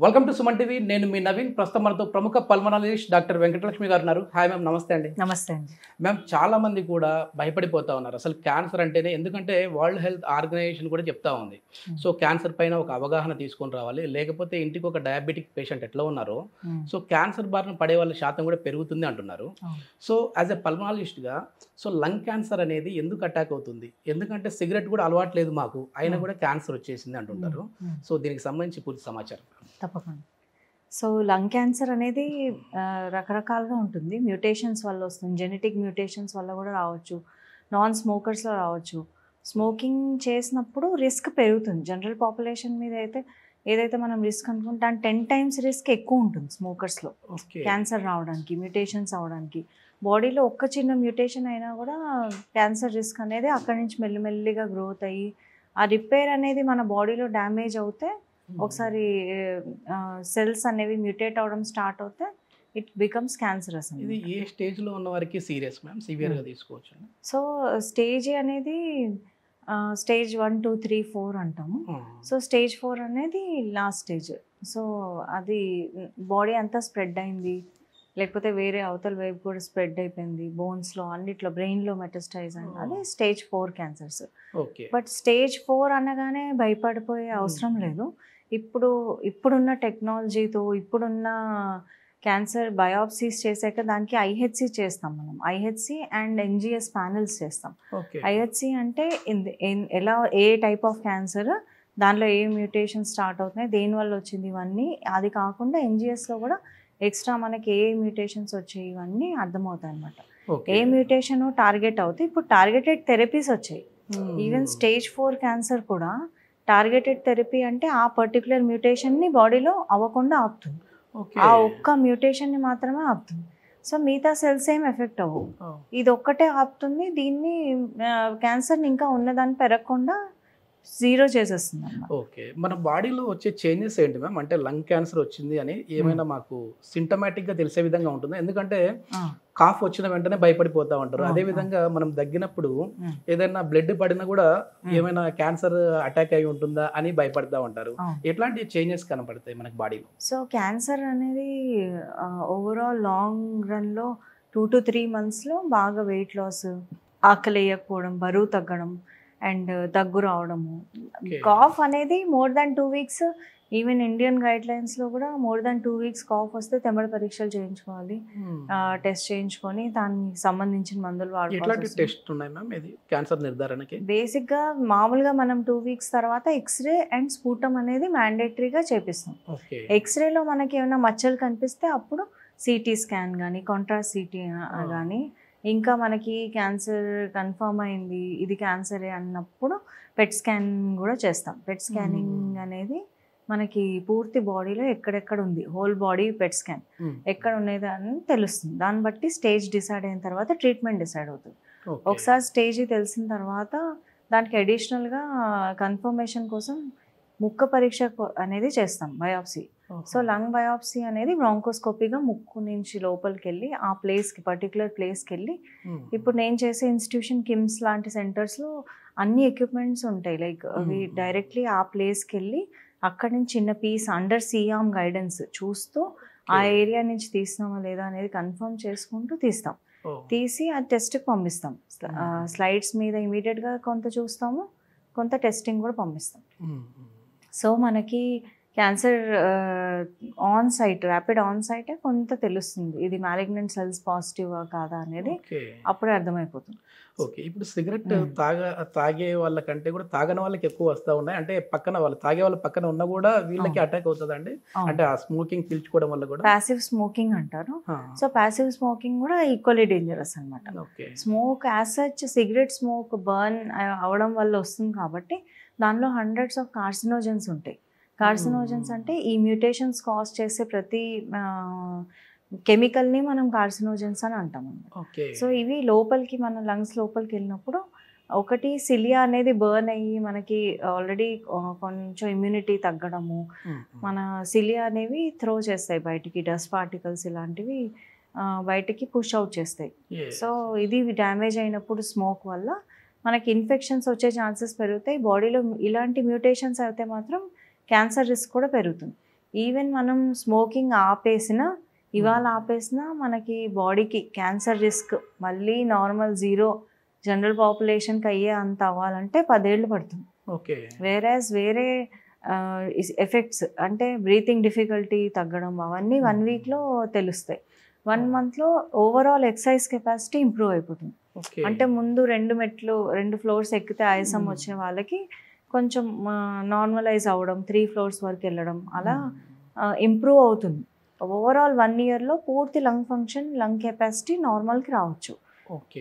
Welcome to Suman TV. నేను మీ నవీన్. ప్రస్తుతం మనతో ప్రముఖ పల్మనాలజిస్ట్ డాక్టర్ వెంకటలక్ష్మి గారు ఉన్నారు. హాయ్ మ్యామ్, నమస్తే అండి. నమస్తే అండి. మ్యామ్, చాలా మంది కూడా భయపడిపోతా ఉన్నారు అసలు క్యాన్సర్ అంటేనే. ఎందుకంటే వరల్డ్ హెల్త్ ఆర్గనైజేషన్ కూడా చెప్తా ఉంది, సో క్యాన్సర్ పైన ఒక అవగాహన తీసుకొని రావాలి, లేకపోతే ఇంటికి ఒక డయాబెటిక్ పేషెంట్ ఎట్లా ఉన్నారో సో క్యాన్సర్ బారిన పడే వాళ్ళ శాతం కూడా పెరుగుతుంది అంటున్నారు. సో యాజ్ ఎ పల్మనాలజిస్ట్గా సో లంగ్ క్యాన్సర్ అనేది ఎందుకు అటాక్ అవుతుంది? ఎందుకంటే సిగరెట్ కూడా అలవాట్లేదు మాకు, అయినా కూడా క్యాన్సర్ వచ్చేసింది అంటుంటారు. సో దీనికి సంబంధించి పూర్తి సమాచారం. తప్పకుండా. సో లంగ్ క్యాన్సర్ అనేది రకరకాలుగా ఉంటుంది. మ్యూటేషన్స్ వల్ల వస్తుంది, జెనెటిక్ మ్యూటేషన్స్ వల్ల కూడా రావచ్చు, నాన్ స్మోకర్స్లో రావచ్చు. స్మోకింగ్ చేసినప్పుడు రిస్క్ పెరుగుతుంది. జనరల్ పాపులేషన్ మీద అయితే ఏదైతే మనం రిస్క్ అనుకుంటే దాని 10 times రిస్క్ ఎక్కువ ఉంటుంది స్మోకర్స్లో క్యాన్సర్ రావడానికి, మ్యూటేషన్స్ అవడానికి. బాడీలో ఒక్క చిన్న మ్యూటేషన్ అయినా కూడా క్యాన్సర్ రిస్క్ అనేది అక్కడి నుంచి మెల్లిమెల్లిగా గ్రోత్ అయ్యి ఆ రిపేర్ అనేది మన బాడీలో డ్యామేజ్ అవుతే, ఒకసారి సెల్స్ అనేవి మ్యూటేట్ అవ్వడం స్టార్ట్ అవుతే ఇట్ బికమ్స్ క్యాన్సరస్. ఇది ఏ స్టేజ్లో ఉన్న వారికి సీరియస్ మ్యామ్, సివియర్గా తీసుకోవచ్చు? సో స్టేజ్ అనేది స్టేజ్ 1, 2, 3, 4 అంటాము. సో స్టేజ్ 4 అనేది లాస్ట్ స్టేజ్. సో అది బాడీ అంతా స్ప్రెడ్ అయింది, లేకపోతే వేరే అవతల వైపు కూడా స్ప్రెడ్ అయిపోయింది, బోన్స్లో అన్నిట్లో, బ్రెయిన్లో మెటస్టైజ్ అయింది, అది స్టేజ్ 4 క్యాన్సర్స్. బట్ స్టేజ్ 4 అనగానే భయపడిపోయే అవసరం లేదు. ఇప్పుడున్న టెక్నాలజీతో, ఇప్పుడున్న క్యాన్సర్ బయాప్సీస్ చేశాక దానికి ఐహెచ్సి చేస్తాం మనం. ఐహెచ్సి అండ్ ఎన్జిఎస్ ప్యానెల్స్ చేస్తాం. ఐహెచ్సి అంటే ఎలా, ఏ టైప్ ఆఫ్ క్యాన్సర్, దానిలో ఏ మ్యూటేషన్ స్టార్ట్ అవుతున్నాయి, దేనివల్ల వచ్చింది, ఇవన్నీ. అది కాకుండా ఎన్జిఎస్లో కూడా ఎక్స్ట్రా మనకి ఏ మ్యూటేషన్స్ వచ్చాయి ఇవన్నీ అర్థమవుతాయి అనమాట. ఏ మ్యూటేషన్ టార్గెట్ అవుతాయి. ఇప్పుడు టార్గెటెడ్ థెరపీస్ వచ్చాయి. ఈవెన్ స్టేజ్ 4 క్యాన్సర్ కూడా టార్గెటెడ్ థెరపీ అంటే ఆ పర్టికులర్ మ్యూటేషన్ని బాడీలో అవ్వకుండా ఆపుతుంది. ఆ ఒక్క మ్యూటేషన్ని మాత్రమే ఆపుతుంది. సో మిగతా సెల్స్ ఏం ఎఫెక్ట్ అవ్వవు, ఇది ఒక్కటే ఆపుతుంది. దీన్ని క్యాన్సర్ని ఇంకా ఉన్నదాన్ని పెరగకుండా జీరో చేసేస్తుంది అన్నమాట. ఓకే, మన బాడీలో వచ్చే చేంజెస్ ఏంటి మ్యామ్? అంటే లంగ్ క్యాన్సర్ వచ్చింది అని ఏమైనా మాకు సింటమాటిక్గా తెలిసే విధంగా ఉంటుందా? ఎందుకంటే కాఫ్ వచ్చిన వెంటనే భయపడిపోతా ఉంటారు, అదే విధంగా మనం దగ్గినప్పుడు ఏదైనా బ్లడ్ పడినా కూడా ఏమైనా క్యాన్సర్ అటాక్ అయి ఉంటుందా అని భయపడతా ఉంటారు. ఎట్లాంటి చేంజెస్ కనపడతాయి మనకి బాడీలో? సో క్యాన్సర్ అనేది ఓవరాల్ లాంగ్ రన్లో 2 to 3 monthsలో బాగా వెయిట్ లాస్, ఆకలి వేయకపోవడం, బరువు తగ్గడం అండ్ దగ్గు రావడము. కాఫ్ అనేది more than 2 weeks, even Indian గైడ్లైన్స్లో కూడా more than 2 weeks కాఫ్ వస్తే తెమ్మడి పరీక్షలు చేయించుకోవాలి, టెస్ట్ చేయించుకొని దానికి సంబంధించిన మందులు వాడుకోవాలి. టెస్ట్ ఉన్నాయి మ్యామ్ ఇది క్యాన్సర్ నిర్ధారణకి? బేసిక్గా మామూలుగా మనం 2 weeks తర్వాత ఎక్స్రే అండ్ స్పూటం అనేది మ్యాండేటరీగా చేపిస్తాం. ఎక్స్రేలో మనకి ఏమైనా మచ్చలు కనిపిస్తే అప్పుడు సిటీ స్కాన్ కానీ, కాంట్రాస్ట్ సిటీ కానీ, ఇంకా మనకి క్యాన్సర్ కన్ఫర్మ్ అయింది, ఇది క్యాన్సరే అన్నప్పుడు పెట్ స్కాన్ కూడా చేస్తాం. పెట్ స్కానింగ్ అనేది మనకి పూర్తి బాడీలో ఎక్కడెక్కడ ఉంది, హోల్ బాడీ పెట్ స్కాన్ ఎక్కడ ఉన్నది అని తెలుస్తుంది. దాన్ని బట్టి స్టేజ్ డిసైడ్ అయిన తర్వాత ట్రీట్మెంట్ డిసైడ్ అవుతుంది. ఒకసారి స్టేజ్ తెలిసిన తర్వాత దానికి అడిషనల్గా కన్ఫర్మేషన్ కోసం ముక్క పరీక్ష అనేది చేస్తాం, బయాప్సీ. సో లంగ్ బయాప్సీ అనేది బ్రాంకోస్కోపీగా ముక్కు నుంచి లోపలికి వెళ్ళి ఆ ప్లేస్కి, పర్టికులర్ ప్లేస్కి వెళ్ళి, ఇప్పుడు నేను చేసే ఇన్స్టిట్యూషన్ కిమ్స్ లాంటి సెంటర్స్లో అన్ని ఎక్విప్మెంట్స్ ఉంటాయి. లైక్ అవి డైరెక్ట్లీ ఆ ప్లేస్కి వెళ్ళి అక్కడి నుంచి చిన్న పీస్ అండర్ సిఆర్మ్ గైడెన్స్ చూస్తూ ఆ ఏరియా నుంచి తీసినామా లేదా అనేది కన్ఫర్మ్ చేసుకుంటూ తీస్తాం. తీసి ఆ టెస్ట్కి పంపిస్తాం. స్లైడ్స్ మీద ఇమీడియట్గా కొంత చూస్తాము, కొంత టెస్టింగ్ కూడా పంపిస్తాం. సో మనకి cancer on site, rapid on సైటే కొంత తెలుస్తుంది, ఇది మ్యాలిగ్నెంట్ సెల్స్ పాజిటివా కాదా అనేది అప్పుడే అర్థమైపోతుంది. ఓకే, ఇప్పుడు సిగరెట్ తాగే వాళ్ళకంటే కూడా తాగని వాళ్ళకి ఎక్కువ వస్తూ ఉన్నాయి. అంటే పక్కన వాళ్ళు తాగే వాళ్ళ పక్కన ఉన్నా కూడా వీళ్ళకి అటాక్ అవుతుందండి? అంటే ఆ స్మోకింగ్ పీల్చుకోవడం వల్ల కూడా? ప్యాసివ్ స్మోకింగ్ అంటారు. సో ప్యాసివ్ స్మోకింగ్ కూడా ఈక్వల్లీ డేంజరస్ అనమాట. Smoke as such, cigarette smoke burn అవడం వల్ల వస్తుంది కాబట్టి దానిలో హండ్రెడ్స్ ఆఫ్ కార్సినోజన్స్ ఉంటాయి. కార్సినోజన్స్ అంటే ఈ మ్యూటేషన్స్ కాజ్ చేసే ప్రతి కెమికల్ని మనం కార్సినోజన్స్ అని అంటాం అన్నమాట. సో ఇవి లోపలికి, మన లంగ్స్ లోపలికి వెళ్ళినప్పుడు ఒకటి సిలియా అనేది బర్న్ అయ్యి మనకి ఆల్రెడీ కొంచెం ఇమ్యూనిటీ తగ్గడము, మన సిలియా అనేవి త్రో చేస్తాయి బయటికి, డస్ట్ పార్టికల్స్ ఇలాంటివి బయటికి పుష్ అవుట్ చేస్తాయి. సో ఇది డ్యామేజ్ అయినప్పుడు స్మోక్ వల్ల మనకి ఇన్ఫెక్షన్స్ వచ్చే ఛాన్సెస్ పెరుగుతాయి. బాడీలో ఇలాంటి మ్యూటేషన్స్ అయితే మాత్రం క్యాన్సర్ రిస్క్ కూడా పెరుగుతుంది. ఈవెన్ మనం స్మోకింగ్ ఆపేసినా ఇవాళ ఆపేసినా మనకి బాడీకి క్యాన్సర్ రిస్క్ మళ్ళీ నార్మల్ జీరో జనరల్ పాపులేషన్కి అయ్యే అంత అవ్వాలంటే 10 ఏళ్ళు పడుతుంది. ఓకే. వేరే ఎఫెక్ట్స్ అంటే బ్రీతింగ్ డిఫికల్టీ తగ్గడం అవన్నీ 1 వీక్లో తెలుస్తాయి. 1 మంత్లో ఓవరాల్ ఎక్సర్సైజ్ కెపాసిటీ ఇంప్రూవ్ అయిపోతుంది. అంటే ముందు 2 ఫ్లోర్స్ ఎక్కితే ఆయాసం వచ్చే వాళ్ళకి కొంచెం నార్మలైజ్ అవ్వడం 3 ఫ్లోర్స్ వరకు వెళ్ళడం అలా ఇంప్రూవ్ అవుతుంది. ఓవరాల్ 1 ఇయర్లో పూర్తి లంగ్ ఫంక్షన్ లంగ్ కెపాసిటీ నార్మల్కి రావచ్చు.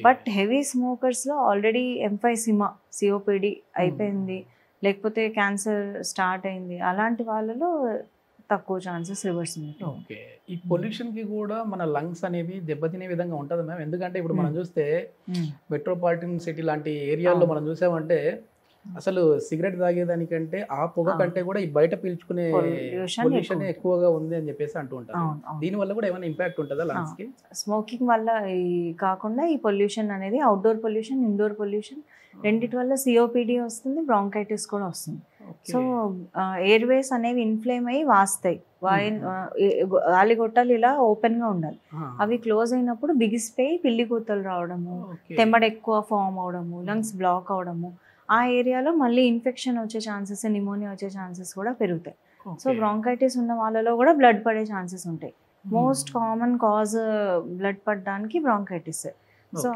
బట్ హెవీ స్మోకర్స్లో ఆల్రెడీ ఎంఫైసిమా సిఓపిడి అయిపోయింది, లేకపోతే క్యాన్సర్ స్టార్ట్ అయింది, అలాంటి వాళ్ళలో తక్కువ ఛాన్సెస్ రివర్స్ ఉంటాయి. ఓకే. ఈ పొల్యూషన్కి కూడా మన లంగ్స్ అనేవి దెబ్బతినే విధంగా ఉంటుంది మ్యామ్. ఎందుకంటే ఇప్పుడు మనం చూస్తే మెట్రోపాలిటన్ సిటీ లాంటి ఏరియాల్లో మనం చూసామంటే అసలు సిగరెట్ తాగేదానికంటే ఆ పొగ కంటే కూడా ఈ బయట పీల్చుకునే పొల్యూషన్ ఎక్కువగా ఉంది అని చెప్పేసి అంటూ ఉంటారు. దీని వల్ల కూడా ఏమైనా ఇంపాక్ట్ ఉంటుందా లంగ్స్ కి? స్మోకింగ్ వల్ల కాకుండా ఈ పొల్యూషన్ అనేది అవుట్డోర్ పొల్యూషన్ ఇండోర్ పొల్యూషన్ రెండిటి వల్ల సిఓపిడి వస్తుంది, బ్రాంకైటిస్ కూడా వస్తుంది. సో ఎయిర్వేస్ అనేవి ఇన్ఫ్లేమ్ అయ్యి వాస్తాయి. గాలిగొట్టాలు ఇలా ఓపెన్ గా ఉండాలి, అవి క్లోజ్ అయినప్పుడు బిగిసిపోయి పిల్లి కూతలు రావడము, తెమ్మడ ఎక్కువ ఫామ్ అవడము, లంగ్స్ బ్లాక్ అవడము, ఆ ఏరియాలో మళ్ళీ ఇన్ఫెక్షన్ వచ్చే ఛాన్సెస్, నిమోనియా వచ్చే ఛాన్సెస్ కూడా పెరుగుతాయి. సో బ్రాంకైటిస్ ఉన్న వాళ్ళలో కూడా బ్లడ్ పడే ఛాన్సెస్ ఉంటాయి. మోస్ట్ కామన్ కాజ్ బ్లడ్ పడడానికి బ్రాంకైటిస్. సో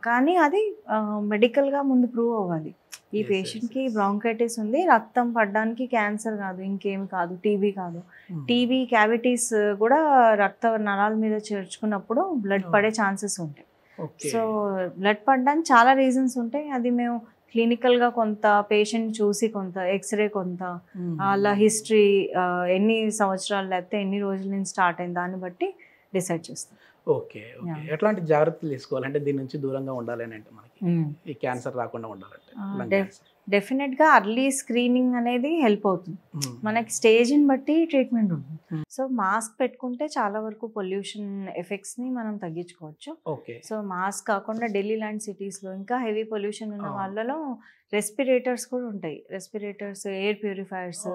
కానీ అది మెడికల్గా ముందు ప్రూవ్ అవ్వాలి. ఈ పేషెంట్కి బ్రాంకైటిస్ ఉంది, రక్తం పడడానికి క్యాన్సర్ కాదు, ఇంకేమి కాదు, టీబీ కాదు. టీబీ క్యావిటీస్ కూడా రక్త నరాల మీద చేర్చుకున్నప్పుడు బ్లడ్ పడే ఛాన్సెస్ ఉంటాయి. సో బ్లడ్ పడడానికి చాలా రీజన్స్ ఉంటాయి. అది మేము క్లినికల్గా కొంత పేషెంట్ చూసి కొంత ఎక్స్రే కొంత అలా హిస్టరీ ఎన్ని సంవత్సరాలు లేకపోతే ఎన్ని రోజుల నుంచి స్టార్ట్ అయింది దాన్ని బట్టి డిసైడ్ చేస్తాం. ఓకే. ఎట్లాంటి జాగ్రత్తలు తీసుకోవాలంటే దీని నుంచి దూరంగా ఉండాలి అని అంటే మనకి ఈ క్యాన్సర్ రాకుండా ఉండాలంటే డెఫినెట్గా అర్లీ స్క్రీనింగ్ అనేది హెల్ప్ అవుతుంది. మనకి స్టేజ్ని బట్టి ట్రీట్మెంట్ ఉంటుంది. సో మాస్క్ పెట్టుకుంటే చాలా వరకు పొల్యూషన్ ఎఫెక్ట్స్ని మనం తగ్గించుకోవచ్చు. సో మాస్క్ కాకుండా ఢిల్లీ లాంటి సిటీస్లో ఇంకా హెవీ పొల్యూషన్ ఉన్న వాళ్ళలో రెస్పిరేటర్స్ కూడా ఉంటాయి. రెస్పిరేటర్స్, ఎయిర్ ప్యూరిఫైయర్స్,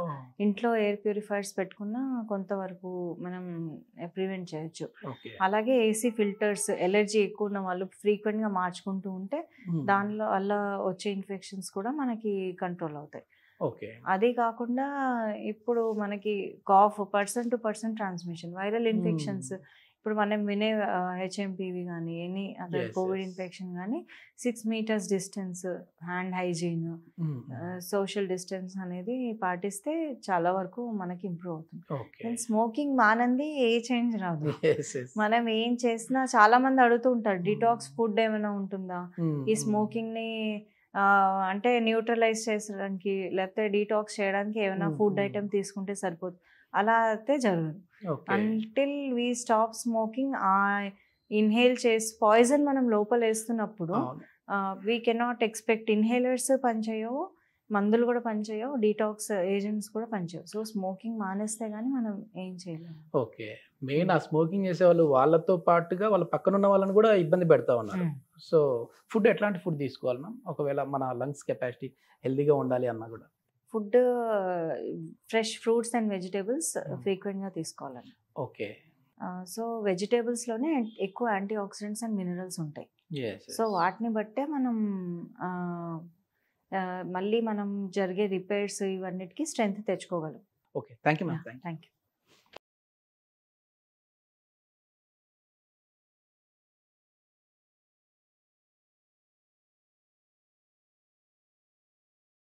ఇంట్లో ఎయిర్ ప్యూరిఫైయర్స్ పెట్టుకున్నా కొంతవరకు మనం ప్రివెంట్ చేయొచ్చు. అలాగే ఏసీ ఫిల్టర్స్, ఎలర్జీ ఎక్కువ ఉన్న వాళ్ళు ఫ్రీక్వెంట్గా మార్చుకుంటూ ఉంటే దానిలో అలా వచ్చే ఇన్ఫెక్షన్స్ కూడా మనకి కంట్రోల్ అవుతాయి. అదే కాకుండా ఇప్పుడు మనకి cough person to person transmission, viral infections ఇప్పుడు మనం వినే హెచ్ఎంపీవి కానీ ఎనీ అదర్ కోవిడ్ ఇన్ఫెక్షన్ కానీ 6 meters distance, hand hygiene, social distance అనేది పాటిస్తే చాలా వరకు మనకి ఇంప్రూవ్ అవుతుంది. స్మోకింగ్ మానంది ఏ చేంజ్ రాదు. మనం ఏం చేసినా చాలా మంది అడుగుతూ ఉంటారు డిటాక్స్ ఫుడ్ ఏమైనా ఉంటుందా ఈ స్మోకింగ్ ని అంటే న్యూట్రలైజ్ చేసడానికి లేకపోతే డీటాక్స్ చేయడానికి ఏమైనా ఫుడ్ ఐటమ్ తీసుకుంటే సరిపోతుంది. అలా అయితే జరగదు. Until we stop smoking inhale చేసి పాయిజన్ మనం లోపల వేస్తున్నప్పుడు వీ కెనాట్ ఎక్స్పెక్ట్ ఇన్హేలర్స్ పనిచేయవు, మందులు కూడా పనిచేయవు, డీటాక్స్ ఏజెంట్స్ కూడా పనిచేయవు. సో స్మోకింగ్ మానేస్తే కానీ మనం ఏం చేయలేము. ఓకే. మెయిన్ ఆ స్మోకింగ్ చేసే వాళ్ళు వాళ్ళతో పాటుగా వాళ్ళ పక్కన ఉన్న వాళ్ళని కూడా ఇబ్బంది పెడతా ఉన్నారు. సో ఫుడ్ ఎట్లాంటి ఫుడ్ తీసుకోవాలి మ్యామ్ ఒకవేళ మన లంగ్స్ కెపాసిటీ హెల్దీగా ఉండాలి అన్నా కూడా? Food fresh fruits and vegetables ఫ్రీక్వెంట్గా తీసుకోవాలండి. ఓకే. సో వెజిటేబుల్స్లోనే ఎక్కువ యాంటీ ఆక్సిడెంట్స్ అండ్ మినరల్స్ ఉంటాయి. సో వాటిని బట్టే మనం మళ్ళీ మనం జరిగే రిపేర్స్ ఇవన్నిటికీ స్ట్రెంగ్త్ తెచ్చుకోగలం. Okay. Thank you ma'am. Thank you.